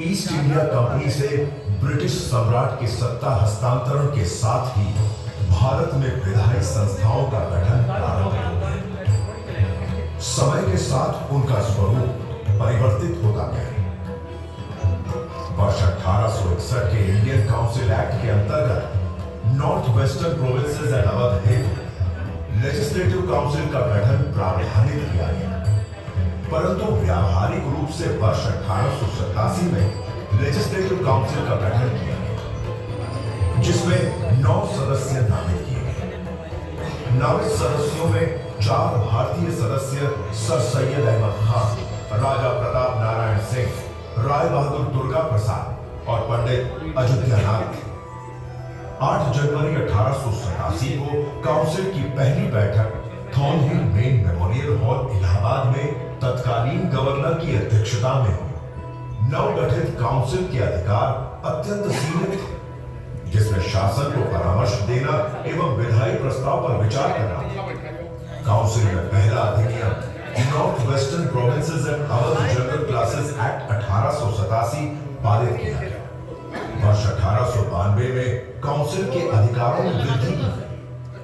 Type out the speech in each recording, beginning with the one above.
East India company से British सम्राट के सत्ता हस्तांतरण के साथ ही भारत में विधायी संस्थाओं का गठन प्रारंभ हो गया। समय के साथ उनका स्वरूप परिवर्तित होता गया। वर्ष 1861 के इंडियन काउंसिल एक्ट के अंतर्गत north western provinces and Awadh हेतु लेजिस्लेटिव काउंसिल का गठन प्रावधानित किया गया, परंतु व्यावहारिक रूप से वर्ष 1887 में लेजिस्लेटिव काउंसिल का गठन किया गया, जिसमें 9 सदस्य नामित किए गए। नामित सदस्यों में 4 भारतीय सदस्य सर सैयद अहमद खान, राजा प्रताप नारायण सिंह, राय बहादुर दुर्गा प्रसाद और पंडित अयोध्यानाथ थे। 8 जनवरी 1887 को काउंसिल की पहली बैठक Thornhill Mayne memorial hall Allahabad में तत्कालीन गवर्नर की अध्यक्षता में हुई। नवगठित काउंसिल के अधिकार अत्यंत सीमित थे, जिसमें शासन को परामर्श देना एवं विधायी प्रस्ताव पर विचार करना। काउंसिल में पहला अधिनियम north western provinces and Awadh general classes act 1887 पारित किया गया। वर्ष 1892 में काउंसिल के अधिकारों में वृद्धि की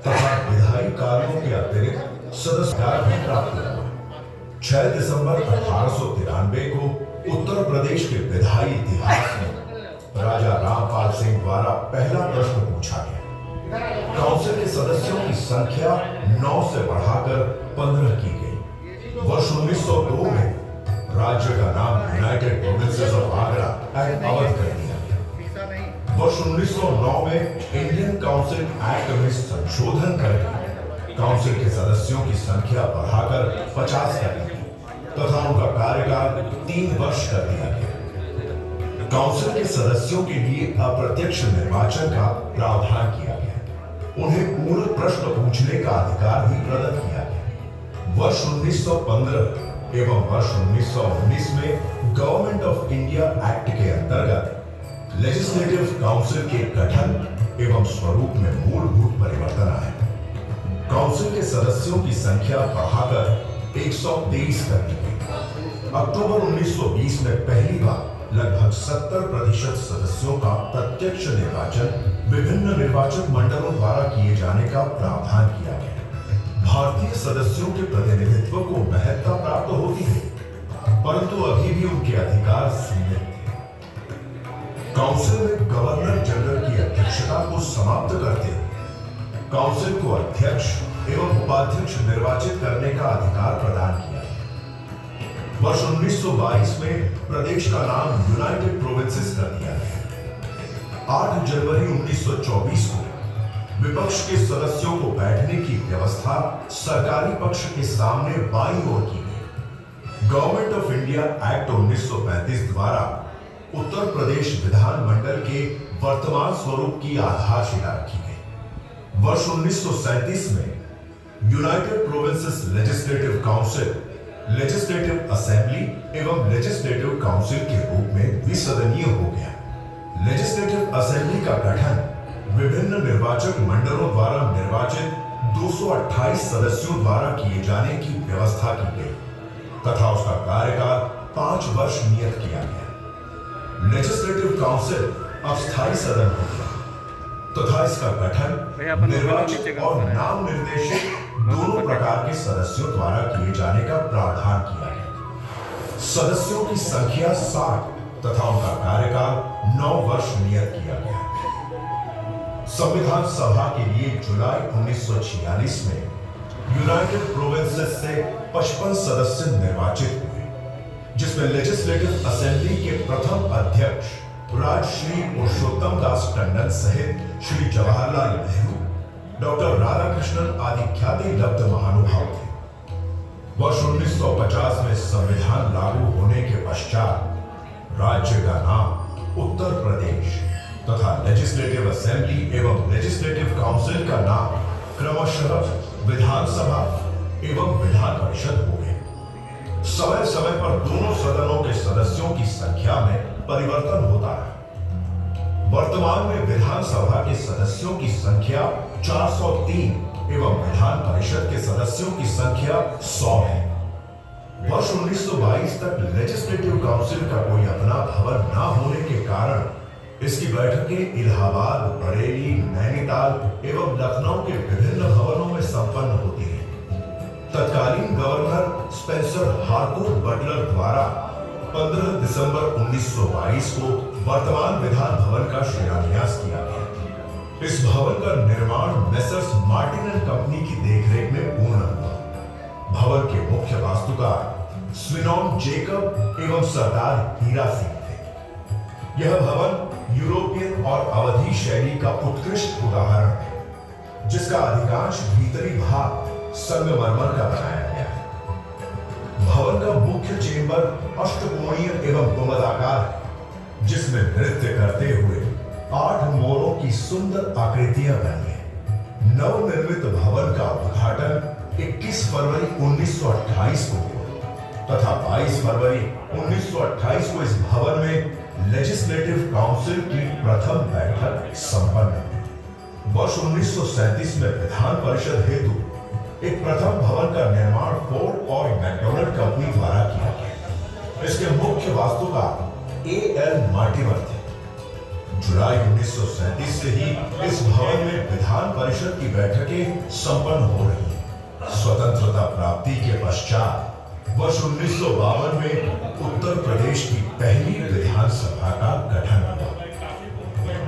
तथा विधायी कार्यों के अतिरिक्त सदस्यता भी प्राप्त हुआ। 6 दिसंबर 1893 को उत्तर प्रदेश के विधायी इतिहास में राजा रामपाल सिंह द्वारा पहला प्रश्न पूछा गया। काउंसिल के सदस्यों की संख्या 9 से बढ़ाकर 15 की गई। वर्ष 1902 में राज्य का नाम United provinces of Agra and Awadh कर दिया गया। वर्ष 1909 में इंडियन काउंसिल एक्ट में संशोधन करके काउंसिल के सदस्यों की संख्या बढ़ाकर 50 कर दी तथा उनका कार्यकाल 3 वर्ष कर दिया गया। काउंसिल के सदस्यों के लिए अप्रत्यक्ष निर्वाचन का प्रावधान किया गया। उन्हें पूर्ण प्रश्न पूछने का अधिकार भी प्रदत्त किया गया। वर्ष 1915 एवं वर्ष 1919 में गवर्नमेंट ऑफ इंडिया एक्ट के अंतर्गत लेजिस्लेटिव काउंसिल के गठन एवं स्वरूप में मूलभूत परिवर्तन आए। काउंसिल के सदस्यों की संख्या बढ़ाकर 123 कर दी गई। अक्टूबर 1920 में पहली बार लगभग 70% सदस्यों का प्रत्यक्ष निर्वाचन विभिन्न निर्वाचन मंडलों द्वारा किए जाने का प्रावधान किया गया। भारतीय सदस्यों के प्रतिनिधित्व को महत्ता प्राप्त होती है, परंतु अभी भी उनके अधिकार सीमित थे। काउंसिल में गवर्नर जनरल की अध्यक्षता को समाप्त करते हुए काउंसिल को अध्यक्ष एवं उपाध्यक्ष निर्वाचित करने का अधिकार प्रदान किया गया। वर्ष 1922 में प्रदेश का नाम यूनाइटेड प्रोविंसेस कर दिया गया। 8 जनवरी 1924 को विपक्ष के सदस्यों को बैठने की व्यवस्था सरकारी पक्ष के सामने बाईं ओर की गई। गवर्नमेंट ऑफ इंडिया एक्ट 1935 द्वारा उत्तर प्रदेश विधानमंडल के वर्तमान स्वरूप की आधारशिला रखी गई। वर्ष 1937 में United provinces legislative council, legislative assembly एवं लेजिस्लेटिव काउंसिल के रूप में विसदनीय हो गया। लेजिस्लेटिव असेंबली का गठन विभिन्न निर्वाचक मंडलों द्वारा निर्वाचित 228 सदस्यों द्वारा किए जाने की व्यवस्था की गई तथा उसका कार्यकाल 5 वर्ष नियत किया गया। लेजिस्लेटिव काउंसिल अब स्थायी सदन हो गया तथा इसका गठन निर्वाचित और नाम निर्देशित दोनों प्रकार के सदस्यों द्वारा किए जाने का प्रावधान किया गया। सदस्यों की संख्या 60 तथा उनका कार्यकाल 9 वर्ष नियत किया गया। संविधान सभा के लिए जुलाई 1946 में यूनाइटेड प्रोविंसेस से 55 सदस्य निर्वाचित हुए, जिसमें लेजिस्लेटिव असेंबली के प्रथम अध्यक्ष राजश्री पुरुषोत्तम दास टंडन सहित श्री जवाहरलाल नेहरू, डॉक्टर राधाकृष्णन आदि ख्याति लब्ध महानुभाव थे। वर्ष 1950 में संविधान लागू होने के पश्चात राज्य का नाम उत्तर प्रदेश तथा लेजिस्लेटिव असेंबली एवं लेजिस्लेटिव काउंसिल का नाम क्रमशः विधानसभा एवं विधान परिषद हो गए। समय समय पर दोनों सदनों के सदस्यों की संख्या में परिवर्तन होता है। वर्तमान में विधानसभा के सदस्यों की संख्या 403 एवं विधान परिषद के सदस्यों की संख्या 100 है। वर्ष 1922 तक लेजिस्लेटिव काउंसिल का कोई अपना भवन न होने के कारण इसकी बैठकें इलाहाबाद, बरेली, नैनीताल एवं लखनऊ के विभिन्न भवनों में संपन्न होती हैं। तत्कालीन गवर्नर स्पेंसर हार्कोर्ट बटलर द्वारा 15 दिसंबर 1922 को वर्तमान विधान भवन का शिलान्यास किया गया। इस भवन का निर्माण मेसर्स मार्टिन एंड कंपनी की देखरेख में पूर्ण हुआ। भवन के मुख्य वास्तुकार स्विनॉन जेकब एवं सरदार हीरा सिंह थे। यह भवन यूरोपियन और अवधी शैली का उत्कृष्ट उदाहरण है, जिसका अधिकांश भीतरी भाग संगमरमर का बनाया गया है। भवन का मुख्य चेंबर अष्टकोणीय एवं गुंबदाकार है, जिसमें नृत्य करते हुए 8 मोरों की सुंदर आकृतियां बनी है। नवनिर्मित भवन का उद्घाटन 21 फरवरी 1928 को हुआ तथा 22 फरवरी 1928 को इस भवन में लेजिस्लेटिव काउंसिल की प्रथम बैठक संपन्न हुई। वर्ष 1937 में विधान परिषद हेतु एक प्रथम भवन का निर्माण फोर्ड और मैकडॉनल्ड कंपनी द्वारा किया गया। इसके मुख्य वास्तुकार A.L. मार्टिमर थे। जुलाई 1937 से ही इस भवन में विधान परिषद की बैठकें संपन्न हो रही हैं। स्वतंत्रता प्राप्ति के पश्चात वर्ष 1952 में उत्तर प्रदेश की पहली विधानसभा का गठन हुआ।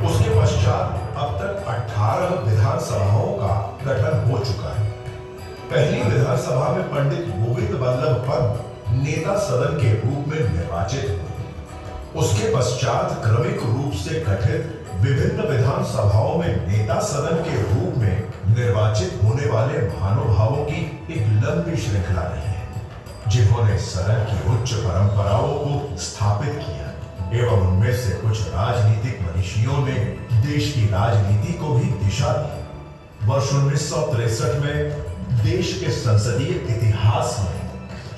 उसके पश्चात अब तक 18 विधानसभाओं का गठन हो चुका है। पहली विधानसभा में पंडित गोविंद बल्लभ पंत नेता सदन के रूप में निर्वाचित हुए। उसके पश्चात क्रमिक रूप से गठित विभिन्न विधानसभाओं में नेता सदन के रूप में निर्वाचित होने वाले महानुभावों की एक लंबी श्रृंखला रही है, जिन्होंने सदन की उच्च परंपराओं को स्थापित किया एवं उनमें से कुछ राजनीतिक मनीषियों ने देश की राजनीति को भी दिशा दी। वर्ष 1963 में देश के संसदीय इतिहास में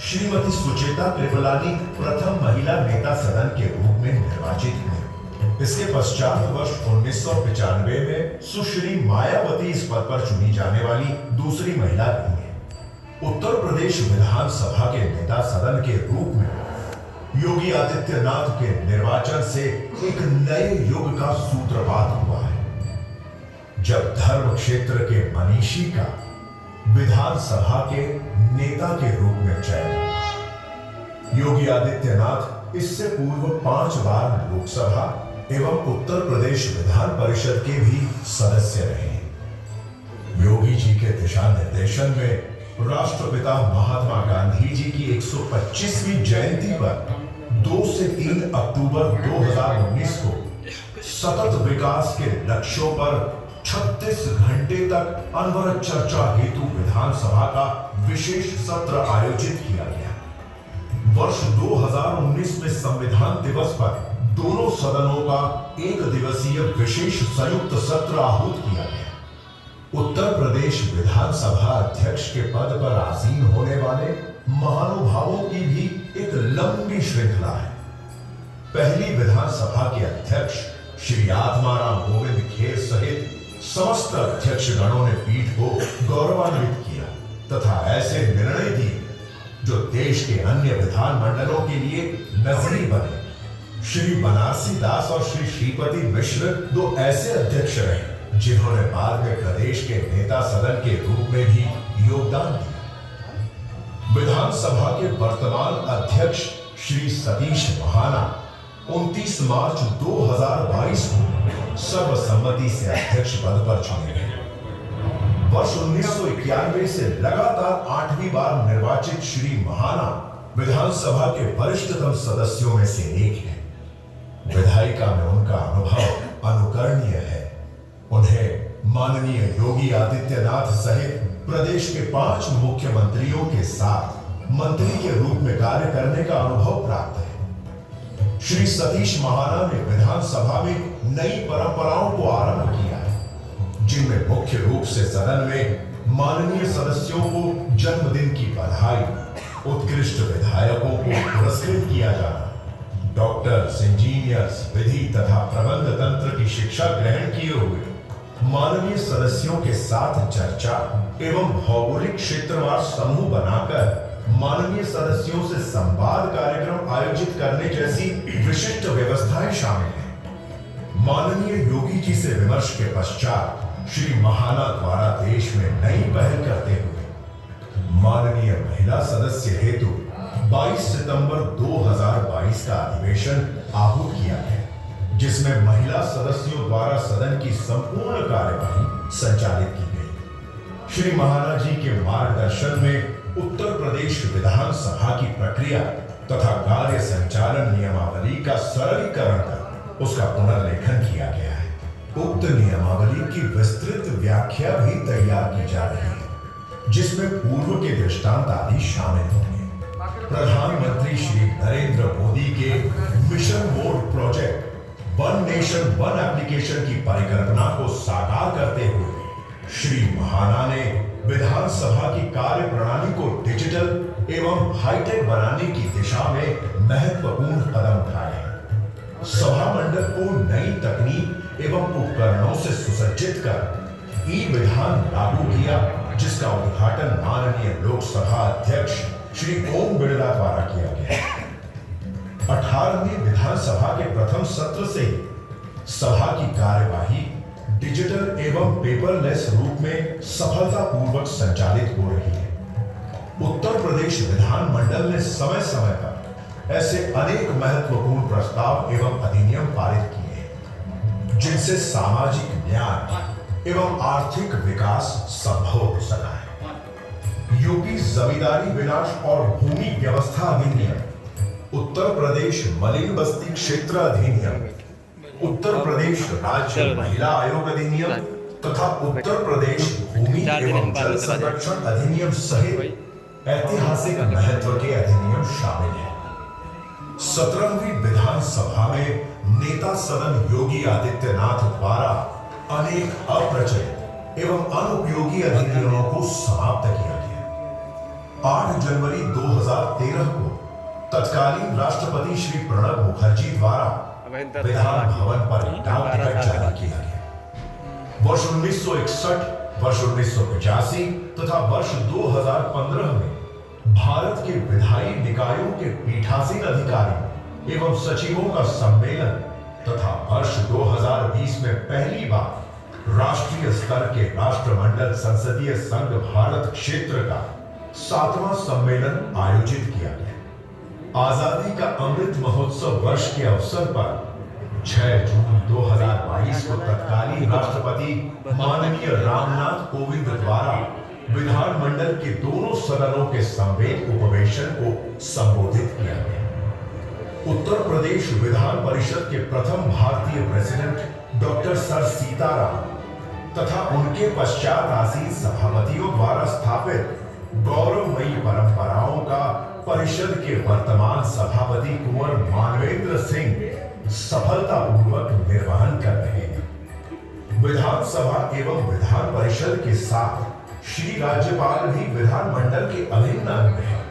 श्रीमती सुचेता कृपलानी प्रथम महिला नेता सदन के रूप में निर्वाचित हुई। इसके पश्चात वर्ष 1995 में सुश्री मायावती इस पद पर चुनी जाने वाली दूसरी महिला रही है। उत्तर प्रदेश विधानसभा के नेता सदन के रूप में योगी आदित्यनाथ के निर्वाचन से एक नए युग का सूत्रपात हुआ है, जब धर्म क्षेत्र के मनीषी का विधानसभा के नेता के रूप में चयन हुआ। योगी आदित्यनाथ इससे पूर्व 5 बार लोकसभा एवं उत्तर प्रदेश विधान परिषद के भी सदस्य रहे। योगी जी के दिशा निर्देशन में राष्ट्रपिता महात्मा गांधी जी की 125वीं जयंती पर 2 से 3 अक्टूबर 2019 को सतत विकास के लक्ष्यों पर 36 घंटे तक अनवरत चर्चा हेतु विधानसभा का विशेष सत्र आयोजित किया गया। वर्ष 2019 में संविधान दिवस पर दोनों सदनों का एक दिवसीय विशेष संयुक्त सत्र आहूत किया गया। उत्तर प्रदेश विधानसभा अध्यक्ष के पद पर आसीन होने वाले महानुभावों की भी एक लंबी श्रृंखला है। पहली विधानसभा के अध्यक्ष श्री आत्माराम गोविंद खेर सहित समस्त अध्यक्ष गणों ने पीठ को गौरवान्वित किया तथा ऐसे निर्णय दिए जो देश के अन्य विधान मंडलों के लिए नजरी बने। श्री बनारसी दास और श्री श्रीपति मिश्र 2 ऐसे अध्यक्ष रहे जिन्होंने बाद में प्रदेश के नेता सदन के रूप में भी योगदान दिया। विधानसभा के वर्तमान अध्यक्ष श्री सतीश महाना 29 मार्च 2022 को सर्वसम्मति से अध्यक्ष पद पर चुने गए। वर्ष 1991 से लगातार 8वीं बार निर्वाचित श्री महाना विधानसभा के वरिष्ठतम सदस्यों में से एक है। विधायिका में उनका अनुभव अनुकरणीय है। उन्हें माननीय योगी आदित्यनाथ सहित प्रदेश के 5 मुख्यमंत्रियों के साथ मंत्री के रूप में कार्य करने का अनुभव प्राप्त है। श्री सतीश महाना ने विधानसभा में नई परंपराओं को आरंभ किया है, जिनमें मुख्य रूप से सदन में माननीय सदस्यों को जन्मदिन की बधाई, उत्कृष्ट विधायकों को पुरस्कृत किया जाना, डॉक्टर्स, इंजीनियर्स, विधि तथा प्रबंध तंत्र की शिक्षा ग्रहण किए हुए माननीय सदस्यों के साथ चर्चा एवं भौगोलिक क्षेत्रवार समूह बनाकर माननीय सदस्यों से संवाद कार्यक्रम आयोजित करने जैसी विशिष्ट व्यवस्थाएं शामिल हैं। माननीय योगी जी से विमर्श के पश्चात श्री महाना द्वारा देश में नई पहल करते हुए माननीय महिला सदस्य हेतु 22 सितंबर 2022 का अधिवेशन आहूत किया गया, जिसमें महिला सदस्यों द्वारा सदन की संपूर्ण कार्यवाही संचालित की गई। श्री महाना जी के मार्गदर्शन में उत्तर प्रदेश विधानसभा की प्रक्रिया तथा कार्य संचालन नियमावली का सरलीकरण कर उसका पुनर्लेखन किया गया है। उक्त नियमावली की विस्तृत व्याख्या भी तैयार की जा रही है, जिसमें पूर्व के दृष्टांत आदि शामिल होंगे। प्रधानमंत्री श्री नरेंद्र मोदी के mission mode project one nation one application की परिकल्पना को साकार करते हुए श्री महाना ने विधानसभा की कार्य प्रणाली को डिजिटल एवं हाईटेक बनाने की दिशा में महत्वपूर्ण कदम उठाए हैं। सभा मंडल को नई तकनीक एवं उपकरणों से सुसज्जित कर ई विधान लागू किया, जिसका उद्घाटन माननीय लोकसभा अध्यक्ष श्री ओम बिरला द्वारा किया गया। 18वीं विधानसभा के प्रथम सत्र से ही सभा की कार्यवाही डिजिटल एवं पेपरलेस रूप में सफलतापूर्वक संचालित हो रही है। उत्तर प्रदेश विधानमंडल ने समय समय पर ऐसे अनेक महत्वपूर्ण प्रस्ताव एवं अधिनियम पारित किए हैं, जिनसे सामाजिक न्याय एवं आर्थिक विकास संभव हो सका है। यूपी जमींदारी विनाश और भूमि व्यवस्था अधिनियम, उत्तर प्रदेश मलिन बस्ती क्षेत्र अधिनियम, उत्तर प्रदेश राज्य महिला आयोग अधिनियम तथा उत्तर प्रदेश भूमि एवं जल संरक्षण अधिनियम सहित ऐतिहासिक महत्व के अधिनियम शामिल हैं। 17वीं विधानसभा में नेता सदन योगी आदित्यनाथ द्वारा अनेक अप्रचलित एवं अनुपयोगी अधिनियमों को समाप्त किया गया। 8 जनवरी 2013 को तत्कालीन राष्ट्रपति श्री प्रणब मुखर्जी द्वारा विधान भवन पर डाक टिकट जारी किया गया। वर्ष 1961, वर्ष 1985 तथा वर्ष 2015 में भारत के विधायी निकायों के पीठासीन अधिकारी एवं सचिवों का सम्मेलन तथा वर्ष 2020 में पहली बार राष्ट्रीय स्तर के राष्ट्रमंडल संसदीय संघ भारत क्षेत्र का 7वां सम्मेलन आयोजित किया गया। आजादी का अमृत महोत्सव वर्ष के अवसर पर 6 जून 2022 को तत्कालीन राष्ट्रपति माननीय रामनाथ कोविंद द्वारा विधानमंडल के दोनों सदनों के संवेद उपवेशन को संबोधित किया गया। उत्तर प्रदेश विधान परिषद के प्रथम भारतीय प्रेसिडेंट डॉक्टर सर सीताराम तथा उनके पश्चात आसीन सभापतियों द्वारा स्थापित गौरवमयी परंपराओं का परिषद के वर्तमान सभापति कुंवर मानवेंद्र सिंह सफलतापूर्वक निर्वहन कर रहे हैं। विधानसभा एवं विधान परिषद के साथ श्री राज्यपाल भी विधानमंडल के अभिन्न अंग हैं।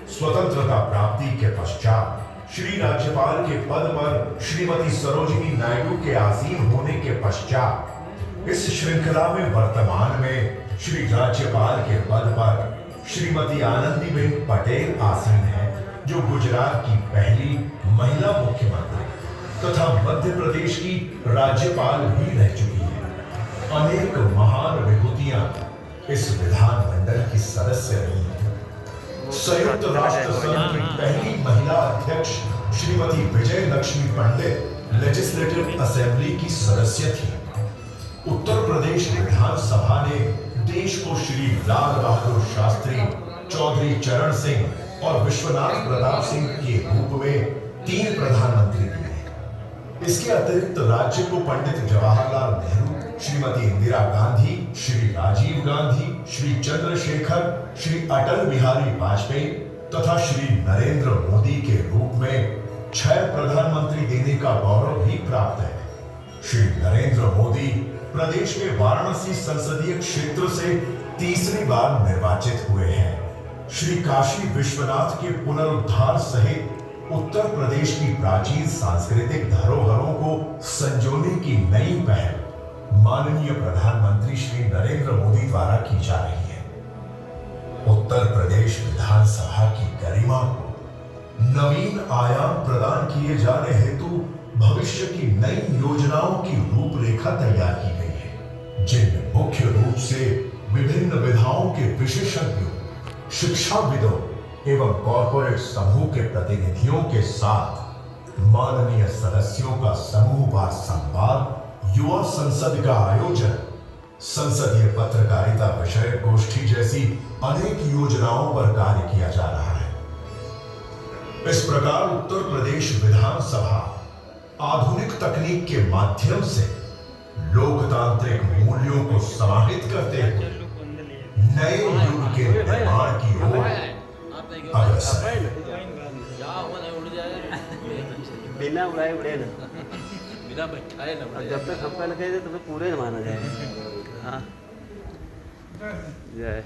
स्वतंत्रता प्राप्ति के पश्चात श्री राज्यपाल के पद पर श्रीमती सरोजिनी नायडू के आसीन होने के पश्चात इस श्रृंखला में वर्तमान में श्री राज्यपाल के पद पर श्रीमती आनंदीबेन पटेल आसीन हैं, जो गुजरात की पहली महिला मुख्यमंत्री तथा मध्य प्रदेश की राज्यपाल भी रह चुकी हैं। अनेक महान विभूतियां इस विधानमंडल की सदस्य रही हैं। संयुक्त राष्ट्र संघ की पहली महिला अध्यक्ष श्रीमती विजय लक्ष्मी पंडित लेजिस्लेटिव असेंबली की सदस्य थी। उत्तर प्रदेश विधानसभा ने देश को श्री लाल बहादुर शास्त्री, चौधरी चरण सिंह और विश्वनाथ प्रताप सिंह के रूप में 3 प्रधानमंत्री दिए। इसके अतिरिक्त राज्य को पंडित जवाहरलाल नेहरू, श्रीमती इंदिरा गांधी, श्री राजीव गांधी, श्री चंद्रशेखर, श्री अटल बिहारी वाजपेयी तथा श्री नरेंद्र मोदी के रूप में 6 प्रधानमंत्री देने का गौरव भी प्राप्त है। श्री नरेंद्र मोदी प्रदेश के वाराणसी संसदीय क्षेत्र से तीसरी बार निर्वाचित हुए हैं। श्री काशी विश्वनाथ के पुनरुद्धार सहित उत्तर प्रदेश की प्राचीन सांस्कृतिक धरोहरों को संजोने की नई पहल माननीय प्रधानमंत्री श्री नरेंद्र मोदी द्वारा की जा रही है। उत्तर प्रदेश विधानसभा की गरिमा को नवीन आयाम प्रदान किए जाने हेतु भविष्य की नई योजनाओं की रूपरेखा तैयार की गई है, जिनमें मुख्य रूप से विभिन्न विधाओं के विशेषज्ञों, शिक्षाविदों एवं कॉरपोरेट समूह के प्रतिनिधियों के साथ माननीय सदस्यों का समूहवार संवाद, युवा संसद का आयोजन, संसदीय पत्रकारिता विषय गोष्ठी जैसी अनेक योजनाओं पर कार्य किया जा रहा है। इस प्रकार उत्तर प्रदेश विधानसभा आधुनिक तकनीक के माध्यम से लोकतांत्रिक मूल्यों को समाहित करते हुए नए युग के निर्माण की ओर अग्रसर है। बिना उड़ाए उड़े ना, बिना बैठाए ना, जब तक सबका लगे तब तक पूरे माना जाएगा। हाँ, जय